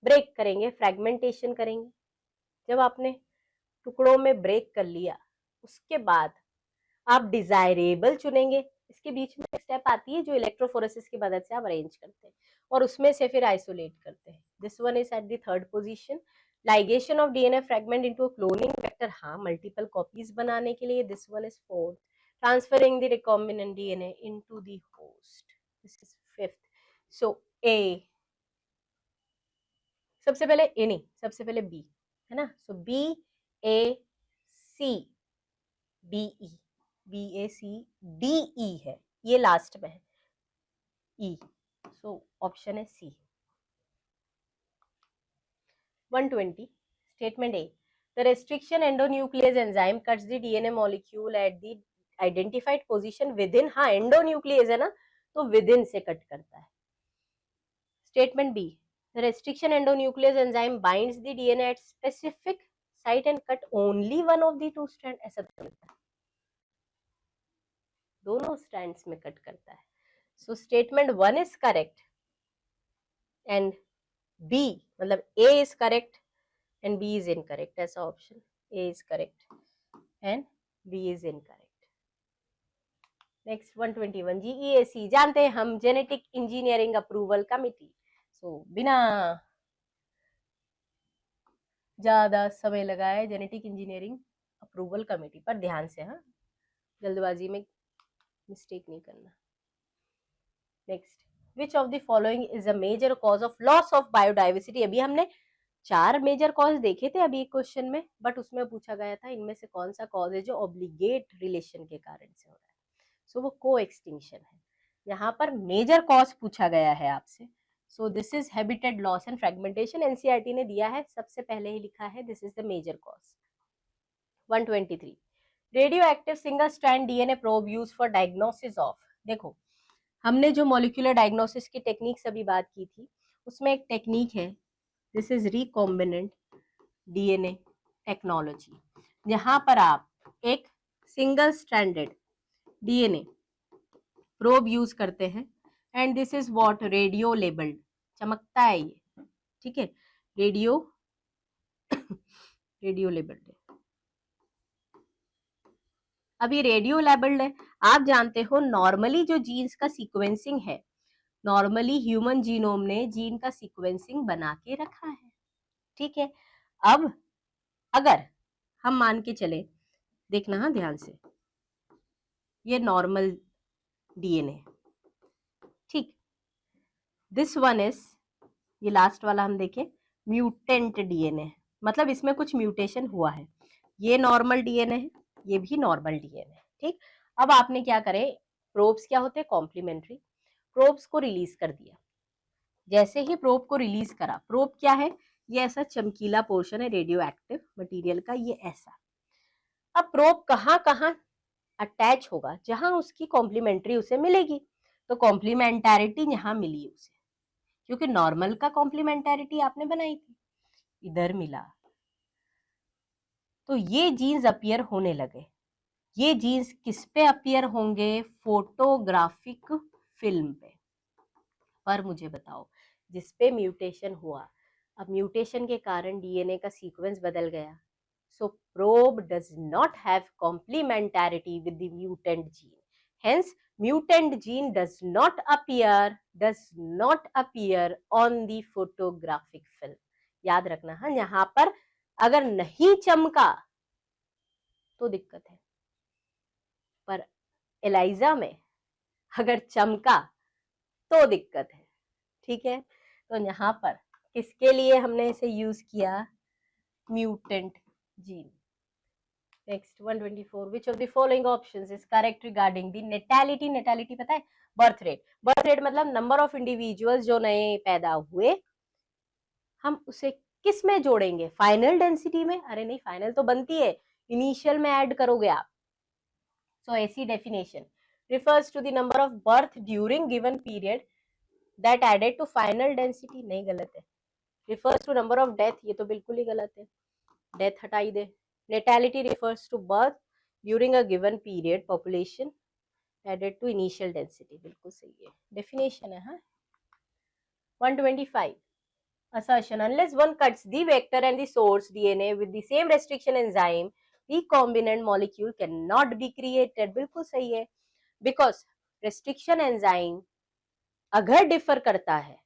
ब्रेक करेंगे, फ्रेगमेंटेशन करेंगे. जब आपने टुकड़ों में ब्रेक कर लिया, उसके बाद आप डिजायरेबल चुनेंगे. इसके बीच में एक स्टेप आती है जो इलेक्ट्रोफोरेसिस की मदद से आप अरेंज करते हैं और उसमें से फिर आइसोलेट करते हैं. This one is at the third position. Ligation of DNA fragment into cloning vector. हाँ, मल्टीपल कॉपीज बनाने के लिए. This one is fourth. Transferring the recombinant DNA into the host. This is fifth. So A, सबसे पहले A नहीं, सबसे पहले B है ना. So B A C D E, B A C D E है, ये लास्ट में है ई. सो ऑप्शन है सी. 120 statement A, the restriction endonuclease enzyme cuts the DNA molecule at the identified position within, हाँ endonuclease है ना, तो within से कट करता है. Statement B, the restriction endonuclease enzyme binds the DNA at specific site and cut only one of the two strands. ऐसा तो लगता है दोनों strands में कट करता है. So statement 1 is correct and B मतलब A is correct and B is incorrect. ऐसा option A is correct and B is incorrect. Next 121 GEAC जानते हैं हम, जेनेटिक इंजीनियरिंग अप्रूवल कमिटी. सो बिना ज्यादा समय लगाए जेनेटिक इंजीनियरिंग अप्रूवल कमेटी पर ध्यान से, हाँ जल्दबाजी में मिस्टेक नहीं करना. Next, which of the following is a major cause of loss of biodiversity. अभी हमने 4 मेजर कॉज देखे थे अभी एक क्वेश्चन में, बट उसमें पूछा गया था इनमें से कौन सा कॉज है जो ऑब्लिगेट रिलेशन के कारण से हो रहा है. सो वो को एक्सटिंक्शन है. यहाँ पर मेजर कॉज पूछा गया है आपसे. So this is habitat loss and fragmentation. NCERT ने दिया है, सबसे पहले ही लिखा है this is the major cause. 123 radioactive single strand DNA probe use for diagnosis of. देखो हमने जो मॉलिक्यूलर डायग्नोसिस की टेक्निक्स अभी बात की थी, उसमें एक टेक्निक है this is recombinant DNA technology, जहां पर आप एक single stranded DNA probe use करते हैं and this is what radio labelled. चमकता है ये, ठीक है, रेडियो लेबल्ड है. अब ये रेडियो लेबल्ड है. आप जानते हो नॉर्मली जो जीन्स का सीक्वेंसिंग है, नॉर्मली ह्यूमन जीनोम ने जीन का सीक्वेंसिंग बना के रखा है, ठीक है. अब अगर हम मान के चले, देखना हाँ ध्यान से, ये नॉर्मल डीएनए, ठीक. दिस वन इज, ये लास्ट वाला हम देखें, म्यूटेंट डीएनए, मतलब इसमें कुछ म्यूटेशन हुआ है. ये नॉर्मल डीएनए है, ये भी नॉर्मल डीएनए है, ठीक. अब आपने क्या करे, प्रोब्स क्या होते हैं, कॉम्प्लीमेंट्री. प्रोब्स को रिलीज कर दिया. जैसे ही प्रोब को रिलीज करा, प्रोब क्या है, ये ऐसा चमकीला पोर्शन है रेडियो एक्टिव मटीरियल का, ये ऐसा. अब प्रोब कहाँ कहाँ अटैच होगा, जहां उसकी कॉम्प्लीमेंट्री उसे मिलेगी. तो कॉम्प्लीमेंटैरिटी यहाँ मिली उसे, क्योंकि नॉर्मल का कॉम्प्लीमेंटैरिटी आपने बनाई थी, इधर मिला. तो ये जीन्स अपीयर होने लगे. ये जीन्स किस पे अपीयर होंगे, फोटोग्राफिक फिल्म पे. पर मुझे बताओ, जिस पे म्यूटेशन हुआ, अब म्यूटेशन के कारण डीएनए का सीक्वेंस बदल गया. So probe does not have complementarity with the mutant gene. Hence, mutant gene does not appear on the photographic film. याद रखना, हाँ यहाँ पर अगर नहीं चमका तो दिक्कत है, पर एलाइजा में अगर चमका तो दिक्कत है, ठीक है. तो यहाँ पर किसके लिए हमने इसे यूज किया, mutant gene. Next 124 which of the following options is correct regarding the natality. natality पता है, बर्थ रेट. बर्थ रेट मतलब नंबर ऑफ इंडिविजुअल्स जो नए पैदा हुए, हम उसे किस में जोड़ेंगे, फाइनल डेंसिटी में. अरे नहीं, फाइनल तो बनती है, इनिशियल में ऐड करोगे आप. सो ऐसी definition refers to the number of birth during given period that added to final density. नहीं, गलत है. refers to number of death, ये तो बिल्कुल ही गलत है, डेथ हटाई दे. natality refers to birth during a given period population added to initial density. बिल्कुल सही है, definition है. हाँ 125 assertion unless one cuts the vector and the source DNA with the same restriction enzyme, recombinant molecule cannot be created. बिल्कुल सही है, because restriction enzyme अगर differ करता है,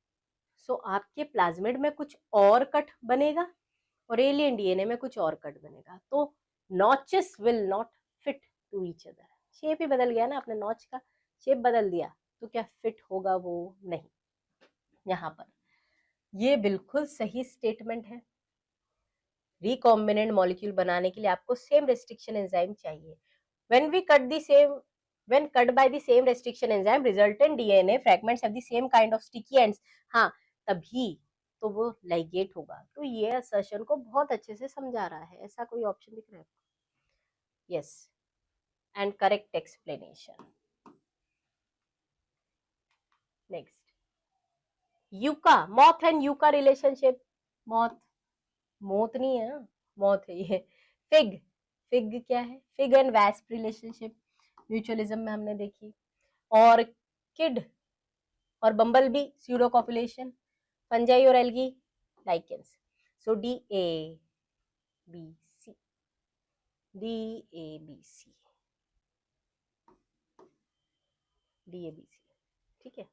सो आपके प्लाज्मिड में कुछ और कट बनेगा और एलियन डीएनए में कुछ और कट बनेगा. तो notches will not fit to each other. Shape ही बदल गया ना, आपने नॉच का शेप बदल दिया, तो क्या फिट होगा वो, नहीं. यहाँ पर ये बिल्कुल सही स्टेटमेंट है. रिकॉम्बिनेंट मॉलिक्यूल बनाने के लिए आपको सेम रेस्ट्रिक्शन एंजाइम चाहिए. when cut by the same restriction enzyme resultant DNA fragments have the same kind of sticky ends. हाँ, तभी तो वो लाइगेट होगा। तो ये असर्शन को बहुत अच्छे से समझा रहा है। ऐसा कोई ऑप्शन दिख रहा है? Yes, and correct explanation. Next, yucca, moth and yucca relationship. Moth नहीं है ना, मॉथ है ये। फिग, फिग क्या है? Fig and wasp relationship mutualism में हमने देखी। और किड और bumble bee pseudo copulation, fungi और algae lichens. So D A B C, D A B C, D A B C. ठीक है,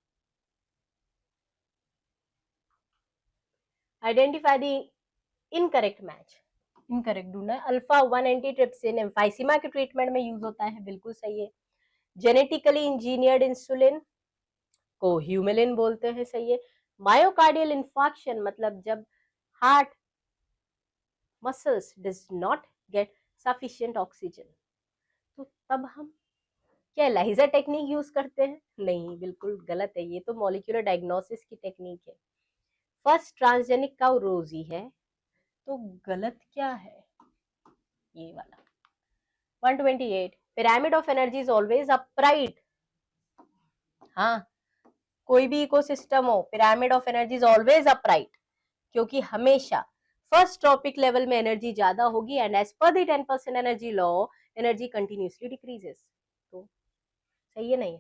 identify the incorrect match. Incorrect ढूंढना है। अल्फा 1 एंटीट्रिप्सिन एम्फाइसीमा के ट्रीटमेंट में यूज होता है, बिल्कुल सही है। जेनेटिकली इंजीनियर्ड इंसुलिन को ह्यूमेलिन बोलते हैं, सही है। मायोकार्डियल इंफार्क्शन मतलब जब heart muscles does not gate sufficient oxygen, तो तब हम क्या एलाइजा टेक्निक यूज करते हैं? नहीं, बिल्कुल गलत है, ये तो मॉलिक्यूलर डायग्नोसिस की टेक्निक है। फर्स्ट ट्रांसजेनिक काउ रोजी है, तो गलत क्या है? ये वाला। 128, pyramid of energy is always upright. हाँ, कोई भी इकोसिस्टम हो, pyramid of energy is always upright, क्योंकि हमेशा फर्स्ट ट्रॉपिक लेवल में एनर्जी ज्यादा होगी and as per the 10% energy law energy continuously decreases. तो सही है, नहीं?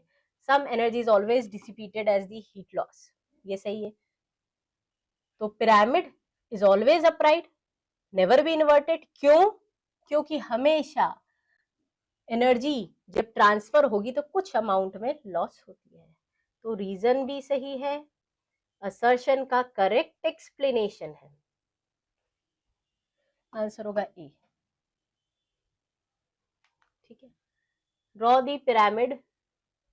Some energy is always dissipated as the heat loss, ये सही है। तो pyramid is always upright, never be inverted. क्यों? क्योंकि हमेशा एनर्जी जब ट्रांसफर होगी तो कुछ अमाउंट में लॉस होती है। तो रीजन भी सही है, असर्शन का करेक्ट एक्सप्लेनेशन है। आंसर होगा ए। ठीक है, ड्रॉ दी पिरामिड।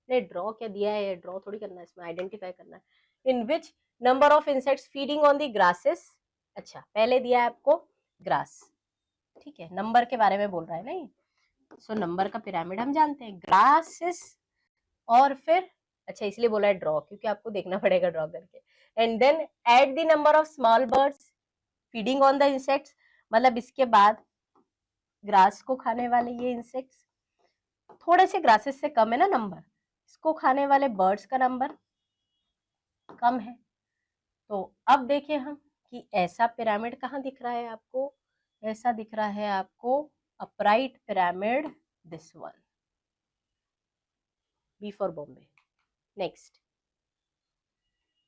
ने ड्रॉ क्या दिया है? ड्रॉ थोड़ी करना है इसमें, आइडेंटिफाई करना है। In which number of insects feeding on the grasses. अच्छा, पहले दिया है आपको ग्रास, ठीक है, नंबर के बारे में बोल रहा है नहीं। सो नंबर का पिरामिड हम जानते हैं, ग्रासेस। और फिर अच्छा, इसलिए बोला है ड्रॉ, क्योंकि आपको देखना पड़ेगा ड्रॉ करके। And then add the number of small birds feeding on the insects, मतलब इसके बाद ग्रास को खाने वाले ये इंसेक्ट्स, थोड़े से ग्रासेस से कम है ना नंबर, इसको खाने वाले बर्ड्स का नंबर कम है। तो अब देखिए हम कि ऐसा पिरामिड कहाँ दिख रहा है आपको? ऐसा दिख रहा है आपको upright pyramid, this one, B for Bombay. Next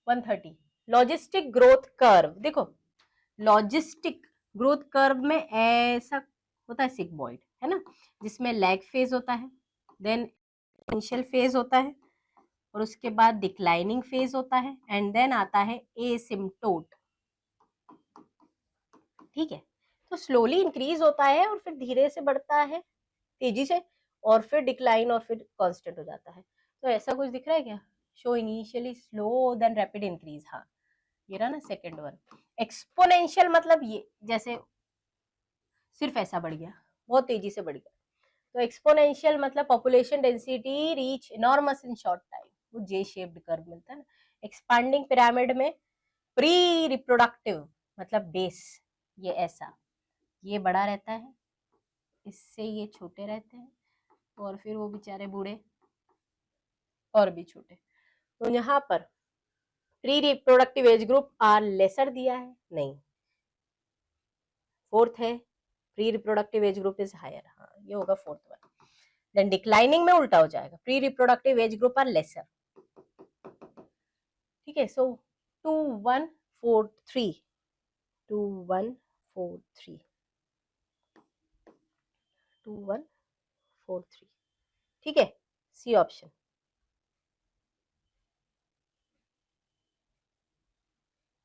130, logistic growth curve. देखो, लॉजिस्टिक ग्रोथ कर्व में ऐसा होता है सिग्मॉइड, है ना, जिसमें लैग फेज होता है, देन एक्सपोनेंशियल फेज होता है, और उसके बाद डिक्लाइनिंग फेज होता है, एंड देन आता है एसिम्प्टोट। ठीक है, तो स्लोली इंक्रीज होता है और फिर धीरे से बढ़ता है, तेजी से, और फिर डिक्लाइन, और फिर कांस्टेंट हो जाता है। तो ऐसा कुछ दिख रहा है क्या? Show initially slow then rapid increase. हाँ, ये रहा ना सेकेंड वन। एक्सपोनेंशियल मतलब ये जैसे सिर्फ ऐसा बढ़ गया, बहुत तेजी से बढ़ गया। तो एक्सपोनेंशियल मतलब population density reach enormous in short time, वो जे शेप्ड कर्व मिलता है ना। एक्सपांडिंग पिरामिड में प्री रिप्रोडक्टिव मतलब बेस, ये ऐसा, ये बड़ा रहता है, इससे ये छोटे रहते हैं, और फिर वो बेचारे बूढ़े और भी छोटे। तो यहाँ पर pre reproductive age group are lesser दिया है, नहीं, फोर्थ है, pre reproductive age group is higher. हाँ, ये होगा फोर्थ वन। देन डिक्लाइनिंग में उल्टा हो जाएगा, pre reproductive age group are lesser. ठीक है, सो 2143, 2143, 2143। ठीक है, C option.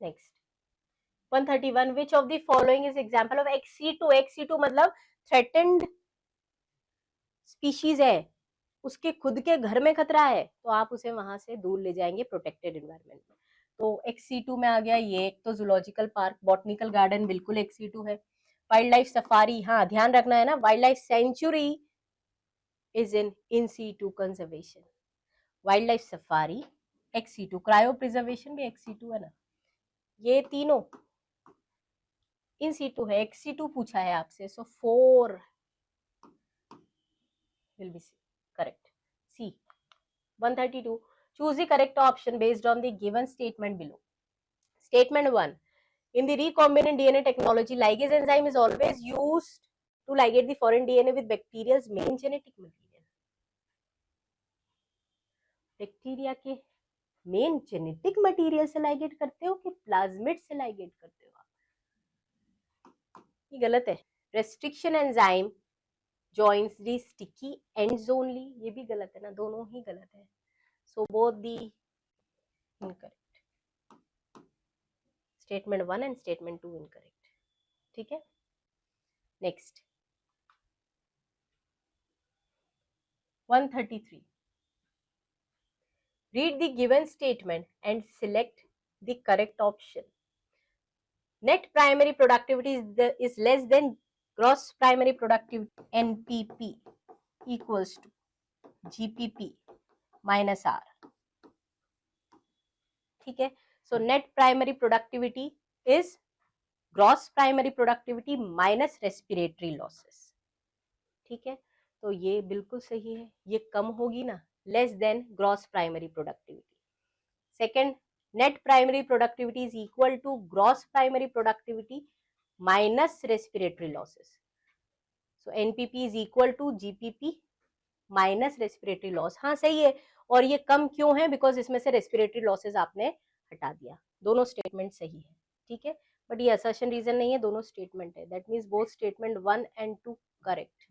Next 131, which of the following is example of XC2। XC2 मतलब थ्रेटेंड स्पीशीज है, उसके खुद के घर में खतरा है, तो आप उसे वहां से दूर ले जाएंगे प्रोटेक्टेड एनवायरनमेंट में। तो XC2 में आ गया ये, एक तो जूलॉजिकल पार्क, बॉटनिकल गार्डन बिल्कुल XC2 है। वाइल्ड लाइफ सफारी, हाँ ध्यान रखना है ना, wild life sanctuary is in situ conservation. Wild life safari XC2, cryopreservation भी XC2 है ना, ये तीनों इन C2 है, XC2 पूछा है आपसे, सो 4 will be correct. C. 132. Choose the correct option based on the given statement below. Statement 1. In the recombinant DNA technology, ligase enzyme is always used to ligate the foreign DNA with bacteria's main genetic material. Bacteria के main genetic material से ligate करते हो कि plasmid से ligate करते हो आप? ये गलत है. Restriction enzyme joins the sticky ends only, ये भी गलत है ना, दोनों ही गलत है. So both the incorrect. Statement 1 and statement 2 incorrect. ठीक है. Next 133. Read the given statement and select the correct option. Net primary productivity is less than gross primary productivity. NPP equals to GPP minus R. ठीक है. So net primary productivity is gross primary productivity minus respiratory losses. ठीक है. तो ये बिल्कुल सही है. ये कम होगी ना, less than gross primary productivity. Second, net primary productivity is equal to gross primary productivity minus respiratory losses. So NPP is equal to GPP minus respiratory loss. हाँ सही है. और ये कम क्यों है? बिकॉज इसमें से रेस्पिरेटरी लॉसेज आपने हटा दिया. दोनों स्टेटमेंट सही है. ठीक है. बट ये असर्शन रीजन नहीं है, दोनों स्टेटमेंट है. That means both statement 1 and 2 correct.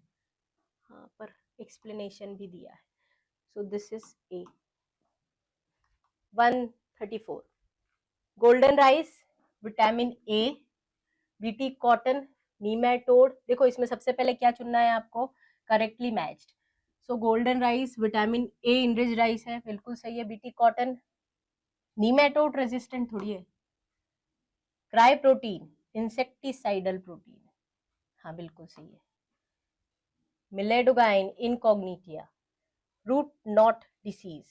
हाँ, पर एक्सप्लेनेशन भी दिया है. So this is A. 134. Golden rice, vitamin A, Bt cotton, nematode. देखो इसमें सबसे पहले क्या चुनना है आपको? Correctly matched. So golden rice vitamin A enriched rice है, बिल्कुल सही है. बीटी कॉटन नीमेटोड रेजिस्टेंट थोड़ी है. क्राई प्रोटीन इंसेक्टिसाइडल प्रोटीन, हाँ बिल्कुल सही है. Meloidogyne incognita root knot disease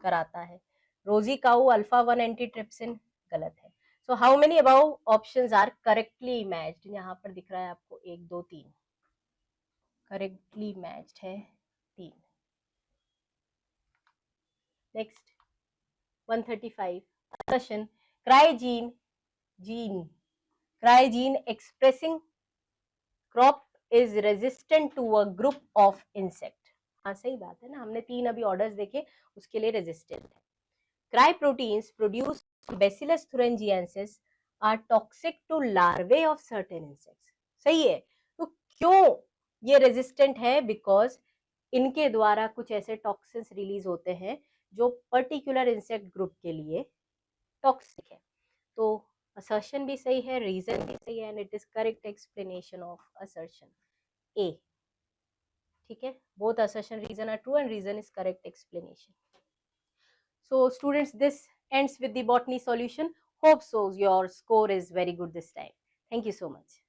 कराता है. रोजी काउ अल्फा 1 एंटीट्रिप्सिन गलत है. So how many about options are correctly matched? यहाँ पर दिख रहा है आपको 1 2 3. करेक्टली मैच्ड है 3. Next 135. assertion cryogene expressing crop is resistant to a group of insect. हाँ सही बात है ना, हमने 3 अभी ऑर्डर्स देखे, उसके लिए रेजिस्टेंट है. Cry proteins produce Bacillus thuringiensis are toxic to larvae of certain insects. सही है. तो क्यों ये रेजिस्टेंट है? बिकॉज इनके द्वारा कुछ ऐसे टॉक्सिन्स रिलीज होते हैं जो पर्टिकुलर इंसेक्ट ग्रुप के लिए टॉक्सिक है. तो assertion भी सही है, रीजन भी सही है, and it is correct explanation of assertion A. ठीक है. Both assertion reason are true and reason is correct explanation. So students, this ends with the botany solution. Hope so your score is very good this time. Thank you so much.